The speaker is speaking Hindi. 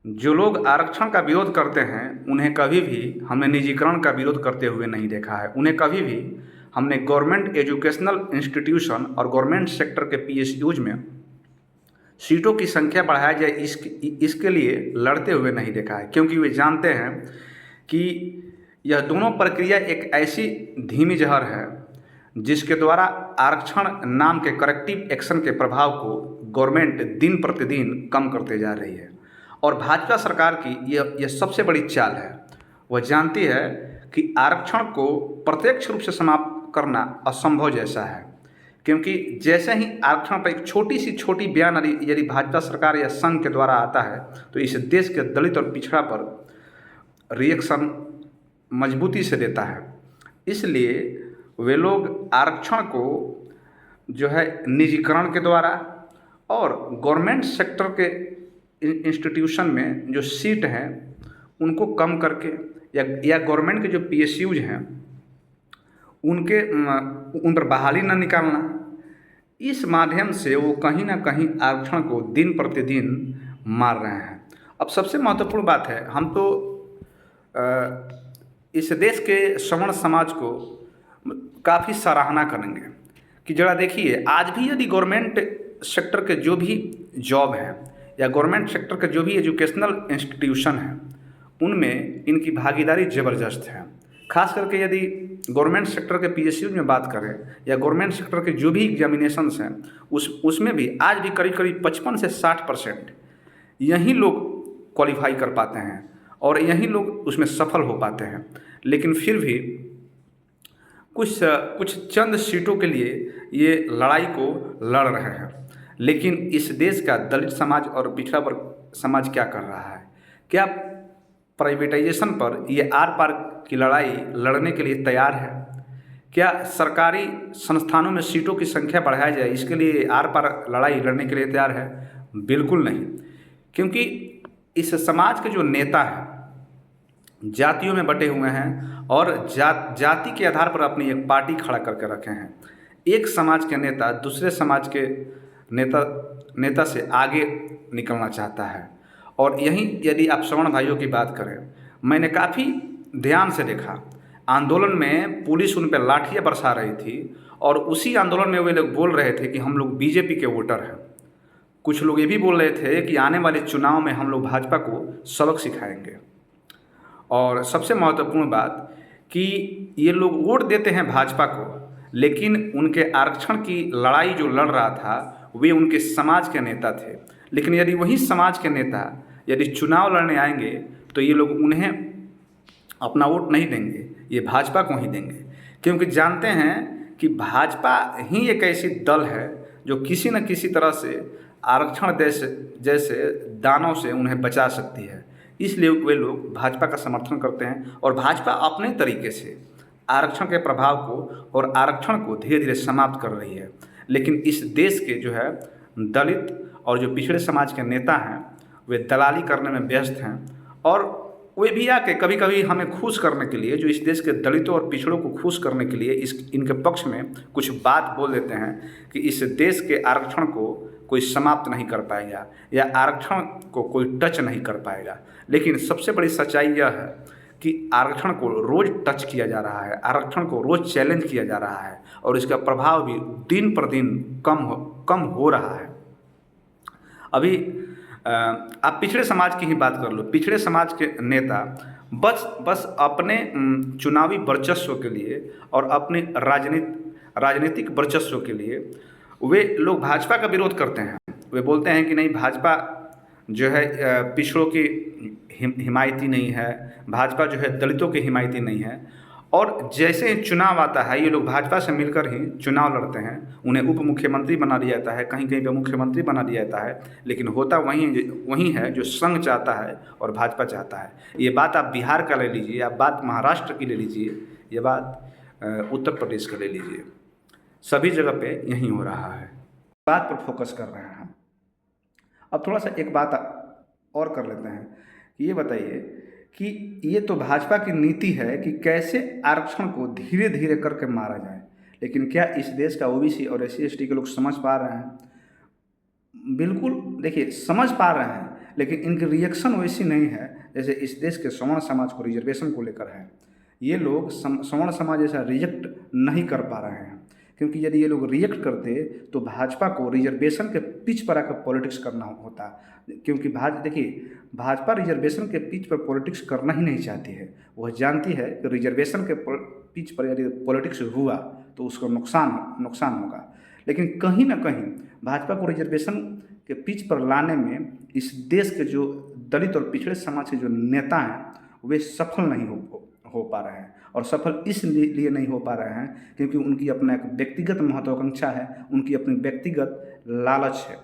जो लोग आरक्षण का विरोध करते हैं उन्हें कभी भी हमने निजीकरण का विरोध करते हुए नहीं देखा है। उन्हें कभी भी हमने गवर्नमेंट एजुकेशनल इंस्टीट्यूशन और गवर्नमेंट सेक्टर के पीएसयूज में सीटों की संख्या बढ़ाई जाए इसके लिए लड़ते हुए नहीं देखा है, क्योंकि वे जानते हैं कि यह दोनों प्रक्रिया एक ऐसी धीमी जहर है जिसके द्वारा आरक्षण नाम के करेक्टिव एक्शन के प्रभाव को गवर्नमेंट दिन प्रतिदिन कम करते जा रही है। और भाजपा सरकार की यह सबसे बड़ी चाल है। वह जानती है कि आरक्षण को प्रत्यक्ष रूप से समाप्त करना असंभव जैसा है, क्योंकि जैसे ही आरक्षण पर एक छोटी बयान यदि भाजपा सरकार या संघ के द्वारा आता है तो इस देश के दलित और पिछड़ा पर रिएक्शन मजबूती से देता है। इसलिए वे लोग आरक्षण को जो है निजीकरण के द्वारा और गवर्नमेंट सेक्टर के इंस्टीट्यूशन में जो सीट हैं उनको कम करके या गवर्नमेंट के जो पीएसयूज हैं उन पर बहाली न निकालना, इस माध्यम से वो कहीं ना कहीं आरक्षण को दिन प्रतिदिन मार रहे हैं। अब सबसे महत्वपूर्ण बात है, हम तो इस देश के श्रमण समाज को काफ़ी सराहना करेंगे कि जरा देखिए, आज भी यदि गवर्नमेंट सेक्टर के जो भी जॉब हैं या गवर्नमेंट सेक्टर के जो भी एजुकेशनल इंस्टीट्यूशन हैं उनमें इनकी भागीदारी ज़बरदस्त है। खास करके यदि गवर्नमेंट सेक्टर के पीएसयू में बात करें या गवर्नमेंट सेक्टर के जो भी एग्जामिनेशंस हैं उसमें भी आज भी करीब करीब 55 से 60% यही लोग क्वालिफाई कर पाते हैं और यही लोग उसमें सफल हो पाते हैं। लेकिन फिर भी कुछ चंद सीटों के लिए ये लड़ाई को लड़ रहे हैं। लेकिन इस देश का दलित समाज और पिछड़ा वर्ग समाज क्या कर रहा है? क्या प्राइवेटाइजेशन पर ये आर पार की लड़ाई लड़ने के लिए तैयार है? क्या सरकारी संस्थानों में सीटों की संख्या बढ़ाई जाए इसके लिए आर पार लड़ाई लड़ने के लिए तैयार है? बिल्कुल नहीं, क्योंकि इस समाज के जो नेता हैं जातियों में बटे हुए हैं और जाति के आधार पर अपनी एक पार्टी खड़ा करके रखे हैं। एक समाज के नेता दूसरे समाज के नेता से आगे निकलना चाहता है। और यहीं यदि आप श्रवण भाइयों की बात करें, मैंने काफ़ी ध्यान से देखा, आंदोलन में पुलिस उन पर लाठियाँ बरसा रही थी और उसी आंदोलन में वे लोग बोल रहे थे कि हम लोग बीजेपी के वोटर हैं। कुछ लोग ये भी बोल रहे थे कि आने वाले चुनाव में हम लोग भाजपा को सबक सिखाएंगे। और सबसे महत्वपूर्ण बात कि ये लोग वोट देते हैं भाजपा को, लेकिन उनके आरक्षण की लड़ाई जो लड़ रहा था वे उनके समाज के नेता थे। लेकिन यदि वही समाज के नेता यदि चुनाव लड़ने आएंगे तो ये लोग उन्हें अपना वोट नहीं देंगे, ये भाजपा को ही देंगे, क्योंकि जानते हैं कि भाजपा ही एक ऐसी दल है जो किसी न किसी तरह से आरक्षण जैसे दानों से उन्हें बचा सकती है। इसलिए वे लोग भाजपा का समर्थन करते हैं और भाजपा अपने तरीके से आरक्षण के प्रभाव को और आरक्षण को धीरे धीरे समाप्त कर रही है। लेकिन इस देश के जो है दलित और जो पिछड़े समाज के नेता हैं वे दलाली करने में व्यस्त हैं और वे भी आके कभी कभी हमें खुश करने के लिए, जो इस देश के दलितों और पिछड़ों को खुश करने के लिए इनके पक्ष में कुछ बात बोल देते हैं कि इस देश के आरक्षण को कोई समाप्त नहीं कर पाएगा या आरक्षण को कोई टच नहीं कर पाएगा। लेकिन सबसे बड़ी सच्चाई यह है कि आरक्षण को रोज़ टच किया जा रहा है, आरक्षण को रोज़ चैलेंज किया जा रहा है और इसका प्रभाव भी दिन पर दिन कम हो रहा है। अभी आप पिछड़े समाज की ही बात कर लो। पिछड़े समाज के नेता बस अपने चुनावी वर्चस्व के लिए और अपने राजनीतिक वर्चस्व के लिए वे लोग भाजपा का विरोध करते हैं। वे बोलते हैं कि नहीं, भाजपा जो है पिछड़ों की हिमायती नहीं है, भाजपा जो है दलितों की हिमायती नहीं है। और जैसे ही चुनाव आता है ये लोग भाजपा से मिलकर ही चुनाव लड़ते हैं, उन्हें उप मुख्यमंत्री बना दिया जाता है, कहीं कहीं पे मुख्यमंत्री बना दिया जाता है। लेकिन होता वही है जो संघ चाहता है और भाजपा चाहता है। ये बात आप बिहार का ले लीजिए, आप बात महाराष्ट्र की ले लीजिए, ये बात उत्तर प्रदेश का ले लीजिए, सभी जगह पे यही हो रहा है। बात पर फोकस कर रहे हैं। अब थोड़ा सा एक बात और कर लेते हैं। ये बताइए कि ये तो भाजपा की नीति है कि कैसे आरक्षण को धीरे धीरे करके मारा जाए, लेकिन क्या इस देश का ओबीसी और SC ST के लोग समझ पा रहे हैं? बिल्कुल, देखिए समझ पा रहे हैं, लेकिन इनकी रिएक्शन वैसी नहीं है जैसे इस देश के सवर्ण समाज को रिजर्वेशन को लेकर है। ये लोग सवर्ण समाज ऐसा रिजेक्ट नहीं कर पा रहे हैं, क्योंकि यदि ये लोग रिजेक्ट करते तो भाजपा को रिजर्वेशन के पिच पर आकर पॉलिटिक्स करना होता। क्योंकि देखिए, भाजपा रिजर्वेशन के पिच पर पॉलिटिक्स करना ही नहीं चाहती है। वह जानती है कि रिजर्वेशन के पिच पर यदि पॉलिटिक्स हुआ तो उसको नुकसान होगा। लेकिन कहीं ना कहीं भाजपा को रिजर्वेशन के पिच पर लाने में इस देश के जो दलित और पिछड़े समाज के जो नेता हैं वे सफल नहीं हो पा रहे हैं। और सफल इसलिए नहीं हो पा रहे हैं क्योंकि उनकी अपना एक व्यक्तिगत महत्वाकांक्षा है, उनकी अपनी व्यक्तिगत लालच है।